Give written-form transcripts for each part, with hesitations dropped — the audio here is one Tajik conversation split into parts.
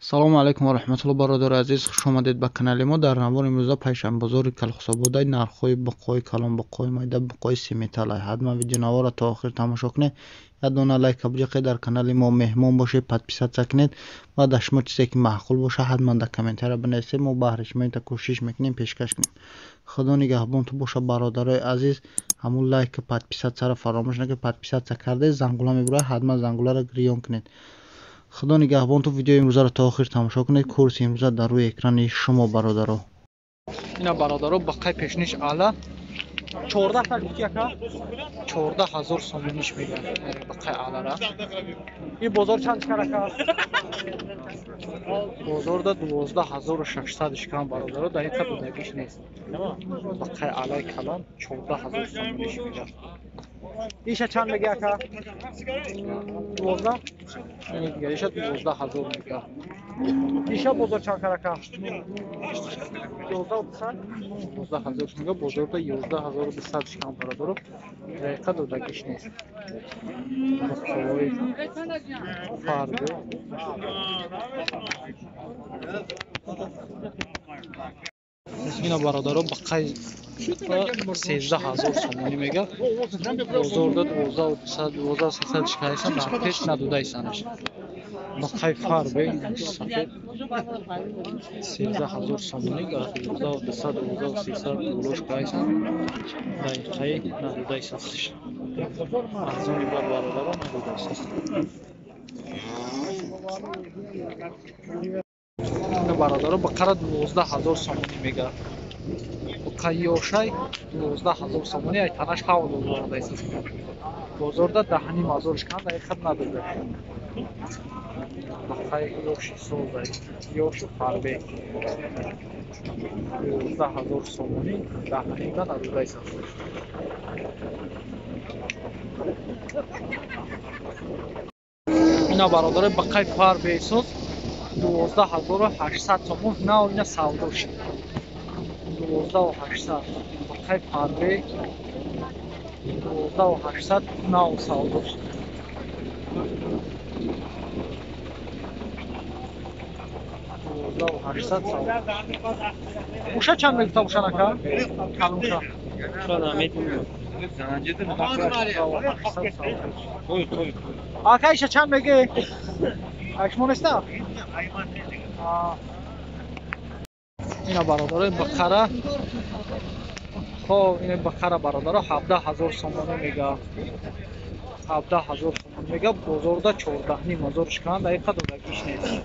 салому алайкум ва раҳматуллоҳ. бародари азиз, хуш омадед ба канали мо. дар навори имрӯза пайшанбозори калхосободаи нархҳои буққои калон, буққои майда, буққои семиталай. ҳатман видеонаворро то охир тамошо кунед. як дона лайка биҷиқед, дар канали мо меҳмон бошед, подписатсия кунед ва дар шумо чизе ки маъқул боша ҳатман дар комментария бинависед. мо баҳри шумо кӯшиш мекунем пешкаш кунем. худо нигаҳбонтон боша бародарои азиз. ҳамун лайка подписатсияро фаромӯш накунед. подписатсия кардед, зангула мебурад, ҳатман зангуларо гирён кунед. худо нигаҳбонтон. видеои имрӯзаро то охир тамошо кунед. курси имрӯза дар рӯи экрани шумо бародаро. اینا برادرها بقای پیشنیش اعلی 14 تا گفتی اکا 14000 سومونیش میگن بقای اعلی را. این بازار چند کرد اکا؟ بازار دا 12600 کم برادرها دقیقا بودگیش نیست. بقای اعلی کلان 14000 سومونیش میگن. ایشه چند میگه اکا؟ 12 دیگه ایشه 12000 میگه. ایشه بازار چند کرد اکا؟ 12000 میگه. بازار دا 11200 کم برادرها دقیقا بودگیش نیست. فرده اینا برادرها بقای 13000 سومونی میگه. بازار دا 12300 شکایسن نرخش ندودایسنش. بقای فرده سفید 13000 سومونی که 12300 دلار شکایسن دقیقه ندودایسنش. ارزانی برادرها ندودایسنش. برادرها بقره 12000 سومونی میگه. بقای یوشای 12000 سومونی ای تنش حول دلار دایسنش. بازار دا دهنی مازورش کن دقیقه ندوده. بقای یوشی سوزای یوشی فربه 12000 سومونی دهنی دا ندوده دایسنش. اینا برادر بقای پار بیسوز 12800 سومون نه اینا سوداش 12800 بقای پار بی 12800 نه سوداش. اوشا چند میگه اوشا نکا؟ کلونشا آکایش چند میگه؟ اشمون است؟ اینا برادرای بقره. خب این بقره برادرها 17000 سومونی میگه. 17000 سومونی میگه. بازار دا 14000 شکن دقیقا دودگیش نیست.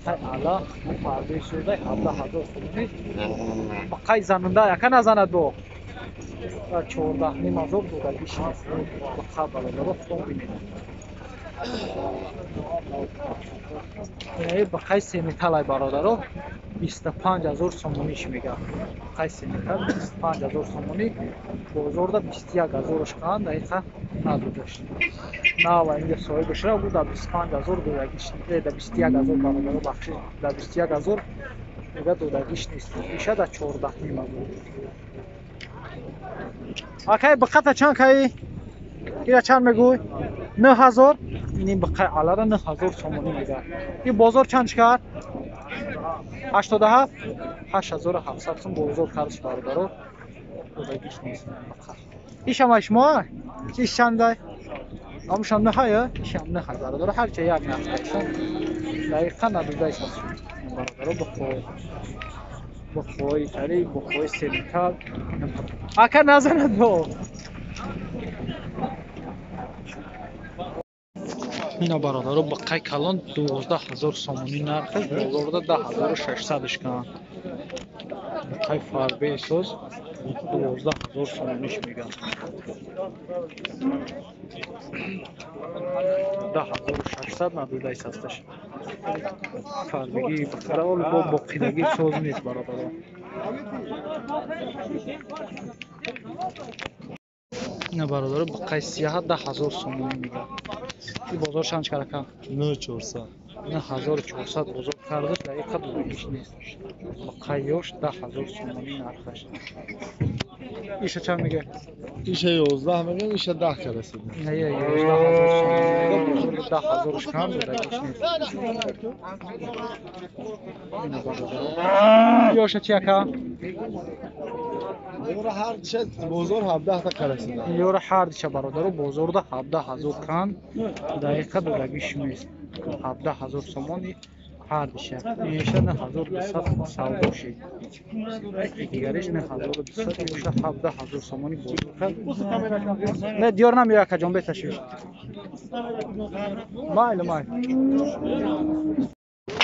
اعلا فرده شده 17000 سومونی. بقای زننده یکا نزنه دو 14000 دودگیش نیست. بقای برادرها خون بینید. این بقای سیمیتالای برادرها 25000 سومونیش میگه. بقای سیمیتال 25000 سومونی. بازار دا 21000 شکن دقیقا ندودش. نه و اینجا صاحب شده بود در 25000 دودگیش در 21000 برادرها بخشید در 21000 میگه دودگیش نیست. میشه در 14000. آکای بقیه چند کایی؟ اینا چند میگوی؟ 9000. این بقیه علا 9000 سومونی میگه. این بازار چند کرد؟ 87 8700 سوم بازار کارش برادرها دودگیش نیست. ایش هم شما؟ ایش چنده؟ همشان نهایه؟ ایش هم نهایه برادرها هر چه یک نفرشون دقیقا ندودایش هست. برادرها بخوای تری بخوای سیمیتال آکا نزند دو. اینا برادرها بقای کلان 12000 سومونی نرخش. بازار دا 10600 کن. بقای فربه سوز 12000 سومونیش میگن. 10600 ندودایش هستش. فربگی بقره ولی با بقیدگی سوز نیست برادرها. اینا برادرها بقای 13000 سومونی میگن. این بازار چند کرد کم؟ 9400. 9400 بازار کرده دقیقا دودگیش نیست. بقای یوش 10000 سومونی نرخش. ایشه چند میگه؟ ایشه 11 میگم، ایشه 10 که رسید. نه 11,000 سومن میگه، بزرگ 10,000 کم دادگیش نیست. اینو برادر یوشه چی اکا؟ یورو هر چه بزرگ 17 تا رسید. یورو هر چه برادر بزرگ 17,000 کم دقیقه دادگیش نیست. 17,000 سومنی هر دیشه. ایشه 9,200 سودا شد. دیگریش 9,200 ایشه 17,000 سومنی بزرگ. نه دیار نمیره که جنبه تشویش. مایل.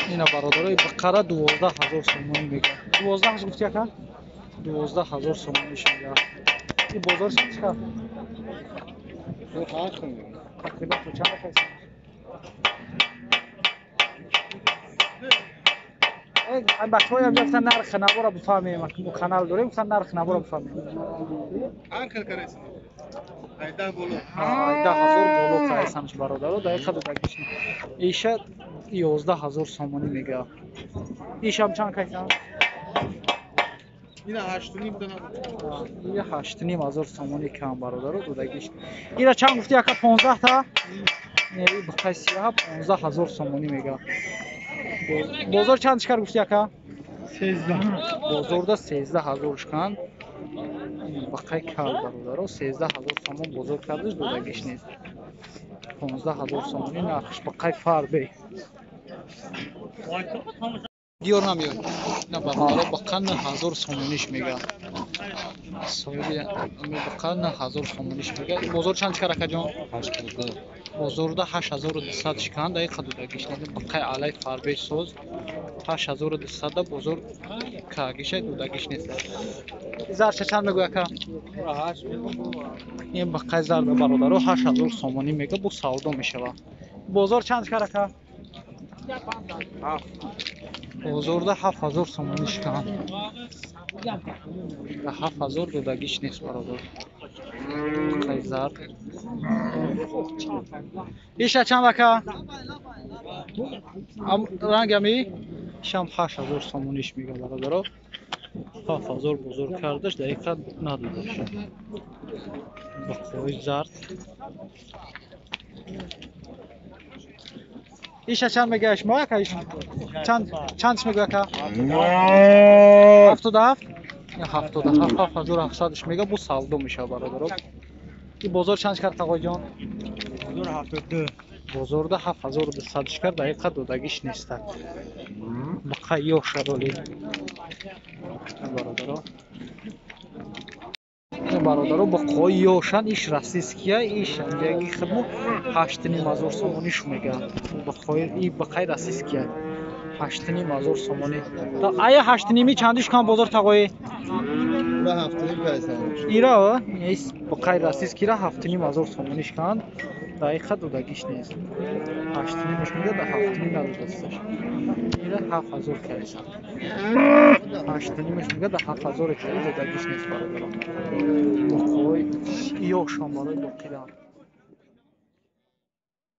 اینا برادرای بقره 12,000 سومنی میگه. 12 گفتی که 12,000 سومنی میگه. این بازار چقدر؟ تقریبا تو چند هست؟ این بچه‌ها هم گفتن نرخ نبره بفهمیم، ما کانال داریم گفتن نرخ نبره بفهمیم. انکل کرسی. 10 بولو. 10,000 بولو کایسم چه برادرو دقیقه دو دقیقه. ایشه 11,000 سومنی میگه. ایش هم چند کایسم؟ اینا 8.5 تا. یه 8,500 سومنی کم برادرو دو دقیقه. اینا چند گفتی که 15 تا؟ نه بخای سیاه 15,000 سومنی میگه. بازار چند شکر گفتی که؟ 13. بازار 13,000 شکن. بقای کال برادرو 13,000 سومن بزرگ کردش دو دقیقش نیست. 15,000 سومنی نرخش بقای فربی. دیار نمیاد. نه برادرو بقای 9,000 سومنیش میگه. سوری بقای 9,000 سومنیش میگه. بازار چند شکر که جان؟ 8. بزرگ 8,200 شکن دقیقه دو دقیقش نیست. بقای علی فربی سوز 8,200 بزرگ کاگیشه دو دقیقش نیست. زر چند میگه که؟ این بقای زر برادرو 8,000 سومنی میگه بو سودا میشه. بازار چند شکر که؟ بزرگ 7,000 سومنی شکن. 7,000 دو دقیقش نیست برادر. بقای زر. ایشه چند که؟ رنگمی؟ شام 8,000 سومنیش میگه برادرو. 7,000 بزرگ کردش دقیقا ندادش. بقای زرد. ایشه چند میگه اشما که ایش؟ چندش میگه که؟ 77؟ 77 7,700 میگه بو سودا میشه برادرو. این بازار چند کرد آقای جان؟ بزرگ 72. بزرگ 7,200 کرد دقیقا دو دقیقش نیست. بقای یو شرولی. برادرو بقای یوشن ایش راسیسکیه ایش انجاگی خدمو 8,500 سومنیش میگه. بقای راسیسکیه 8,500 سومنی. تا آیا 8,5 چندش کم بازار تقوی؟ و 7.5 پیسه. ایرا ایس بقای راسیسکی را 7,500 سومنیش کن دقیقه دو دقیقش نیست. 8,5 میگه به 7,5 ندادستش. ایرا 7,000 کیسه. 8,5 میگه به 7,000 کیسه دو دقیقش نیست برادرم. بخوای یو شامارای بقیدان.